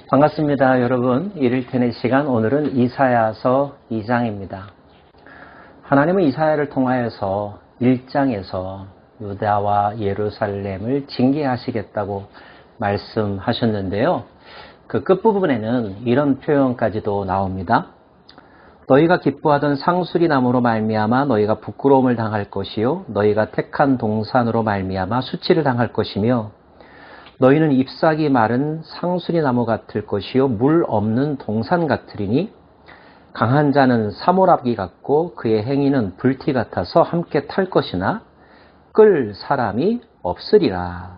반갑습니다. 여러분. 일일텐의 시간, 오늘은 이사야서 2장입니다. 하나님은 이사야를 통하여서 1장에서 유다와 예루살렘을 징계하시겠다고 말씀하셨는데요. 그 끝부분에는 이런 표현까지도 나옵니다. 너희가 기뻐하던 상수리 나무로 말미암아 너희가 부끄러움을 당할 것이요 너희가 택한 동산으로 말미암아 수치를 당할 것이며 너희는 잎사귀 마른 상수리 나무 같을 것이요 물 없는 동산 같으리니 강한 자는 사모라기 같고 그의 행위는 불티 같아서 함께 탈 것이나 끌 사람이 없으리라.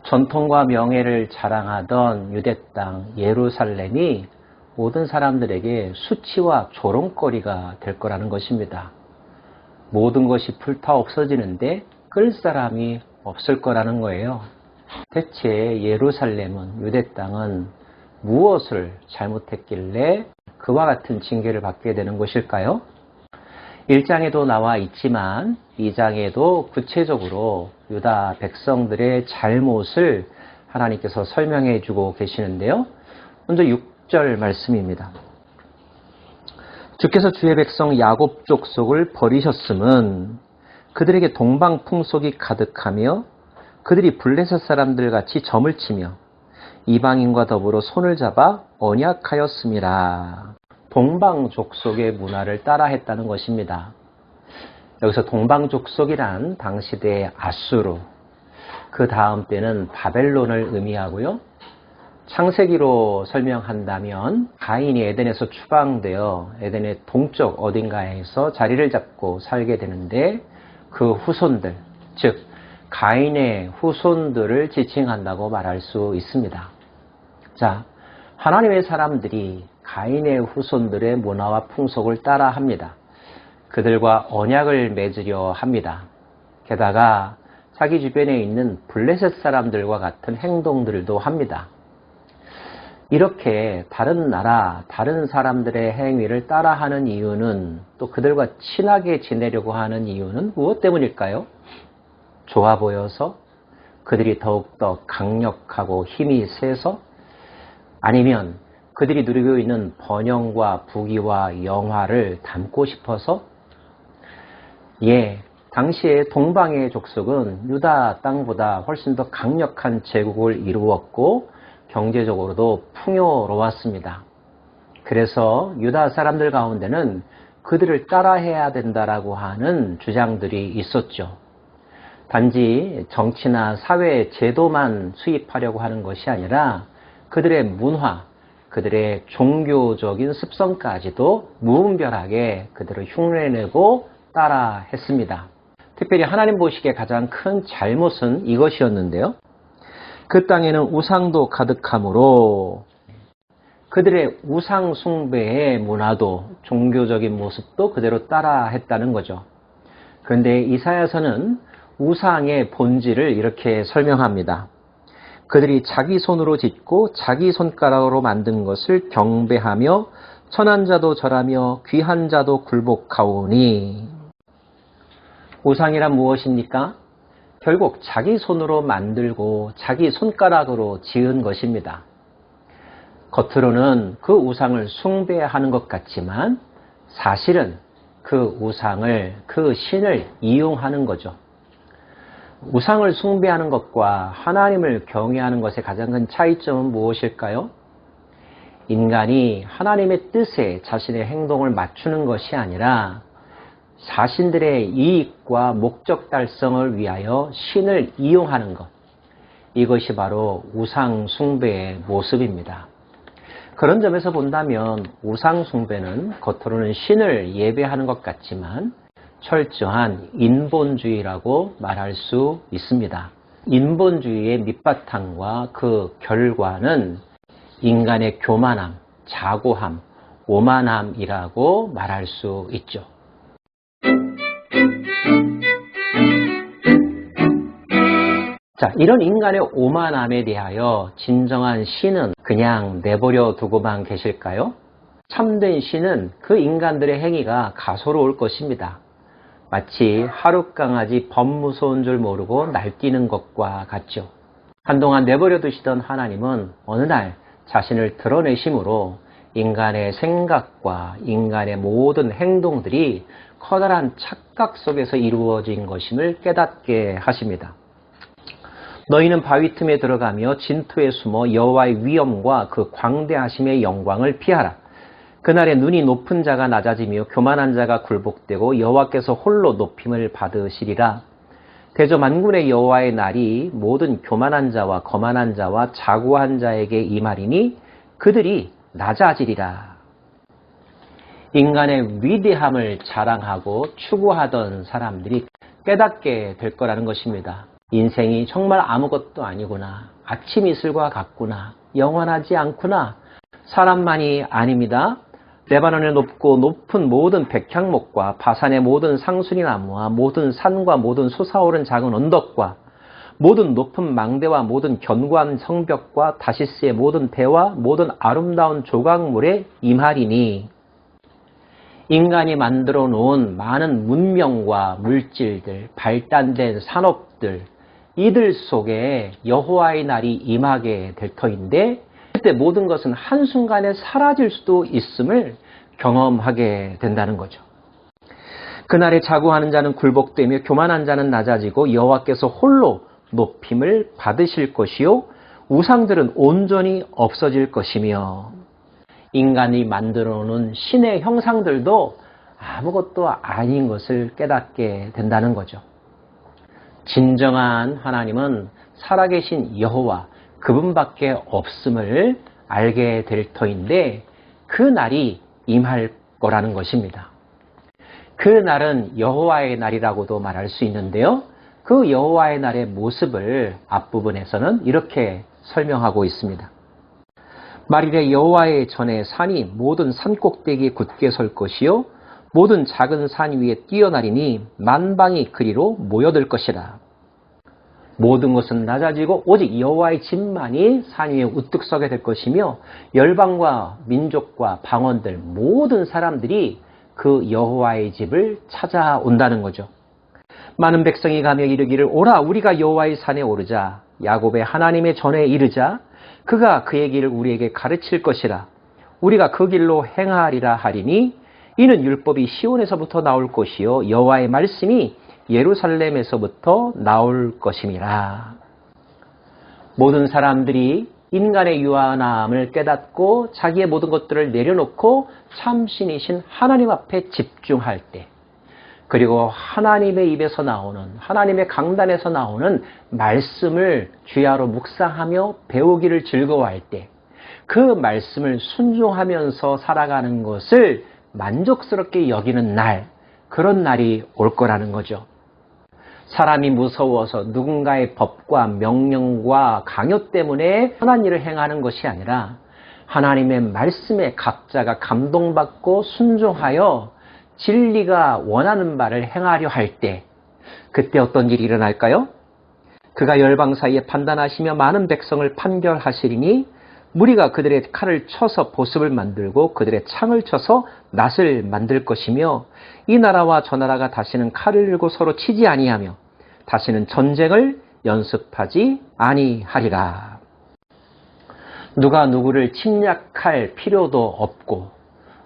전통과 명예를 자랑하던 유대 땅 예루살렘이 모든 사람들에게 수치와 조롱거리가 될 거라는 것입니다. 모든 것이 불타 없어지는데 끌 사람이 없을 거라는 거예요. 대체 예루살렘은, 유대 땅은 무엇을 잘못했길래 그와 같은 징계를 받게 되는 것일까요? 1장에도 나와 있지만 2장에도 구체적으로 유다 백성들의 잘못을 하나님께서 설명해 주고 계시는데요. 먼저 6절 말씀입니다. 주께서 주의 백성 야곱 족속을 버리셨음은 그들에게 동방 풍속이 가득하며 그들이 블레셋 사람들 같이 점을 치며 이방인과 더불어 손을 잡아 언약하였음이라. 동방 족속의 문화를 따라했다는 것입니다. 여기서 동방 족속이란 당시대의 아수르, 그 다음 때는 바벨론을 의미하고요. 창세기로 설명한다면 가인이 에덴에서 추방되어 에덴의 동쪽 어딘가에서 자리를 잡고 살게 되는데 그 후손들, 즉 가인의 후손들을 지칭한다고 말할 수 있습니다. 자, 하나님의 사람들이 가인의 후손들의 문화와 풍속을 따라합니다. 그들과 언약을 맺으려 합니다. 게다가 자기 주변에 있는 블레셋 사람들과 같은 행동들도 합니다. 이렇게 다른 나라, 다른 사람들의 행위를 따라하는 이유는, 또 그들과 친하게 지내려고 하는 이유는 무엇 때문일까요? 좋아 보여서? 그들이 더욱더 강력하고 힘이 세서? 아니면 그들이 누리고 있는 번영과 부귀와 영화를 담고 싶어서? 예, 당시에 동방의 족속은 유다 땅보다 훨씬 더 강력한 제국을 이루었고 경제적으로도 풍요로웠습니다. 그래서 유다 사람들 가운데는 그들을 따라해야 된다라고 하는 주장들이 있었죠. 단지 정치나 사회 제도만 수입하려고 하는 것이 아니라 그들의 문화, 그들의 종교적인 습성까지도 무분별하게 그들을 흉내내고 따라했습니다. 특별히 하나님 보시기에 가장 큰 잘못은 이것이었는데요. 그 땅에는 우상도 가득하므로 그들의 우상 숭배의 문화도 종교적인 모습도 그대로 따라했다는 거죠. 그런데 이사야서는 우상의 본질을 이렇게 설명합니다. 그들이 자기 손으로 짓고 자기 손가락으로 만든 것을 경배하며 천한 자도 절하며 귀한 자도 굴복하오니. 우상이란 무엇입니까? 결국 자기 손으로 만들고 자기 손가락으로 지은 것입니다. 겉으로는 그 우상을 숭배하는 것 같지만 사실은 그 우상을, 그 신을 이용하는 거죠. 우상을 숭배하는 것과 하나님을 경외하는 것의 가장 큰 차이점은 무엇일까요? 인간이 하나님의 뜻에 자신의 행동을 맞추는 것이 아니라 자신들의 이익과 목적 달성을 위하여 신을 이용하는 것, 이것이 바로 우상 숭배의 모습입니다. 그런 점에서 본다면 우상 숭배는 겉으로는 신을 예배하는 것 같지만 철저한 인본주의라고 말할 수 있습니다. 인본주의의 밑바탕과 그 결과는 인간의 교만함, 자고함, 오만함이라고 말할 수 있죠. 자, 이런 인간의 오만함에 대하여 진정한 신은 그냥 내버려 두고만 계실까요? 참된 신은 그 인간들의 행위가 가소로울 것입니다. 마치 하룻강아지 범 무서운 줄 모르고 날뛰는 것과 같죠. 한동안 내버려 두시던 하나님은 어느 날 자신을 드러내심으로 인간의 생각과 인간의 모든 행동들이 커다란 착각 속에서 이루어진 것임을 깨닫게 하십니다. 너희는 바위 틈에 들어가며 진토에 숨어 여호와의 위엄과 그 광대하심의 영광을 피하라. 그날에 눈이 높은 자가 낮아지며 교만한 자가 굴복되고 여호와께서 홀로 높임을 받으시리라. 대저 만군의 여호와의 날이 모든 교만한 자와 거만한 자와 자고한 자에게 임하리니 그들이 낮아지리라. 인간의 위대함을 자랑하고 추구하던 사람들이 깨닫게 될 거라는 것입니다. 인생이 정말 아무것도 아니구나. 아침 이슬과 같구나. 영원하지 않구나. 사람만이 아닙니다. 레바논의 높고 높은 모든 백향목과 바산의 모든 상수리 나무와 모든 산과 모든 솟아오른 작은 언덕과 모든 높은 망대와 모든 견고한 성벽과 다시스의 모든 배와 모든 아름다운 조각물에 임하리니 인간이 만들어 놓은 많은 문명과 물질들, 발달된 산업들, 이들 속에 여호와의 날이 임하게 될 터인데 그때 모든 것은 한순간에 사라질 수도 있음을 경험하게 된다는 거죠. 그날에 자고하는 자는 굴복되며 교만한 자는 낮아지고 여호와께서 홀로 높임을 받으실 것이요 우상들은 온전히 없어질 것이며 인간이 만들어 놓은 신의 형상들도 아무것도 아닌 것을 깨닫게 된다는 거죠. 진정한 하나님은 살아계신 여호와 그분밖에 없음을 알게 될 터인데 그 날이 임할 거라는 것입니다. 그 날은 여호와의 날이라고도 말할 수 있는데요. 그 여호와의 날의 모습을 앞부분에서는 이렇게 설명하고 있습니다. 말일에 여호와의 전에 산이 모든 산꼭대기에 굳게 설 것이요 모든 작은 산 위에 뛰어나리니 만방이 그리로 모여들 것이라. 모든 것은 낮아지고 오직 여호와의 집만이 산 위에 우뚝 서게 될 것이며 열방과 민족과 방언들 모든 사람들이 그 여호와의 집을 찾아온다는 거죠. 많은 백성이 가며 이르기를 오라 우리가 여호와의 산에 오르자 야곱의 하나님의 전에 이르자 그가 그의 길을 우리에게 가르칠 것이라. 우리가 그 길로 행하리라 하리니 이는 율법이 시온에서부터 나올 것이요 여호와의 말씀이 예루살렘에서부터 나올 것임이라. 모든 사람들이 인간의 유한함을 깨닫고 자기의 모든 것들을 내려놓고 참신이신 하나님 앞에 집중할 때 그리고 하나님의 입에서 나오는 하나님의 강단에서 나오는 말씀을 주야로 묵상하며 배우기를 즐거워할 때 그 말씀을 순종하면서 살아가는 것을 만족스럽게 여기는 날 그런 날이 올 거라는 거죠. 사람이 무서워서 누군가의 법과 명령과 강요 때문에 선한 일을 행하는 것이 아니라 하나님의 말씀에 각자가 감동받고 순종하여 진리가 원하는 바를 행하려 할 때 그때 어떤 일이 일어날까요? 그가 열방 사이에 판단하시며 많은 백성을 판결하시리니 무리가 그들의 칼을 쳐서 보습을 만들고 그들의 창을 쳐서 낫을 만들 것이며 이 나라와 저 나라가 다시는 칼을 들고 서로 치지 아니하며 다시는 전쟁을 연습하지 아니하리라. 누가 누구를 침략할 필요도 없고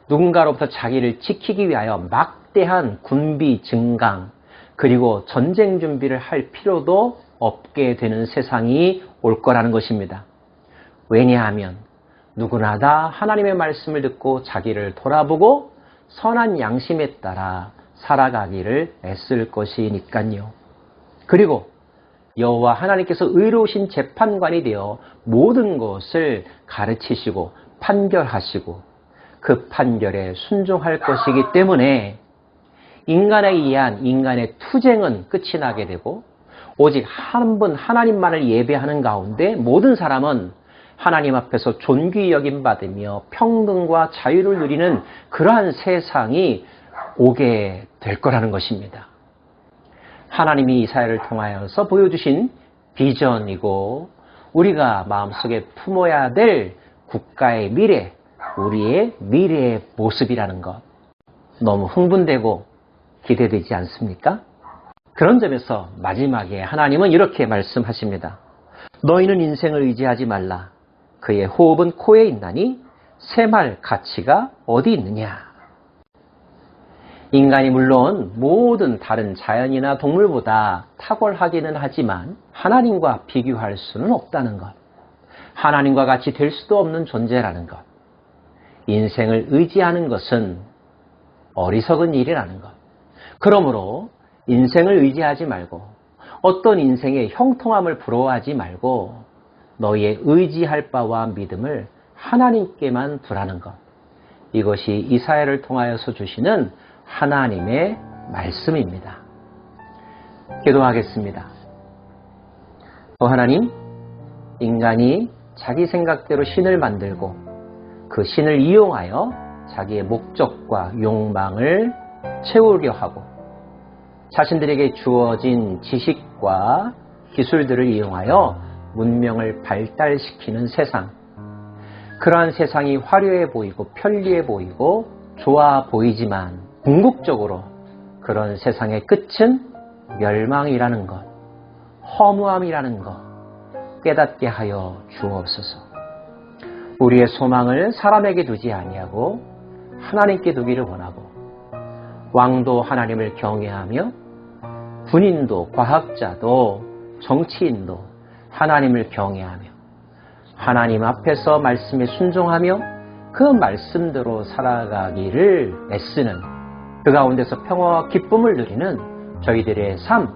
누군가로부터 자기를 지키기 위하여 막대한 군비 증강 그리고 전쟁 준비를 할 필요도 없게 되는 세상이 올 거라는 것입니다. 왜냐하면 누구나 다 하나님의 말씀을 듣고 자기를 돌아보고 선한 양심에 따라 살아가기를 애쓸 것이니까요. 그리고 여호와 하나님께서 의로우신 재판관이 되어 모든 것을 가르치시고 판결하시고 그 판결에 순종할 것이기 때문에 인간에 의한 인간의 투쟁은 끝이 나게 되고 오직 한 분 하나님만을 예배하는 가운데 모든 사람은 하나님 앞에서 존귀 여김받으며 평등과 자유를 누리는 그러한 세상이 오게 될 거라는 것입니다. 하나님이 이사야를 통하여서 보여주신 비전이고 우리가 마음속에 품어야 될 국가의 미래, 우리의 미래의 모습이라는 것 너무 흥분되고 기대되지 않습니까? 그런 점에서 마지막에 하나님은 이렇게 말씀하십니다. 너희는 인생을 의지하지 말라. 그의 호흡은 코에 있나니 샘할 가치가 어디 있느냐. 인간이 물론 모든 다른 자연이나 동물보다 탁월하기는 하지만 하나님과 비교할 수는 없다는 것. 하나님과 같이 될 수도 없는 존재라는 것. 인생을 의지하는 것은 어리석은 일이라는 것. 그러므로 인생을 의지하지 말고 어떤 인생의 형통함을 부러워하지 말고 너희의 의지할 바와 믿음을 하나님께만 두라는 것. 이것이 이사야를 통하여서 주시는 하나님의 말씀입니다. 기도하겠습니다. 하나님, 인간이 자기 생각대로 신을 만들고 그 신을 이용하여 자기의 목적과 욕망을 채우려 하고 자신들에게 주어진 지식과 기술들을 이용하여 문명을 발달시키는 세상. 그러한 세상이 화려해 보이고 편리해 보이고 좋아 보이지만 궁극적으로 그런 세상의 끝은 멸망이라는 것, 허무함이라는 것 깨닫게 하여 주옵소서. 우리의 소망을 사람에게 두지 아니하고 하나님께 두기를 원하고 왕도 하나님을 경외하며 군인도 과학자도 정치인도 하나님을 경외하며 하나님 앞에서 말씀에 순종하며 그 말씀대로 살아가기를 애쓰는 그 가운데서 평화와 기쁨을 누리는 저희들의 삶,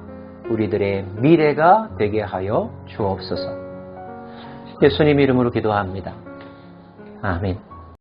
우리들의 미래가 되게 하여 주옵소서. 예수님 이름으로 기도합니다. 아멘.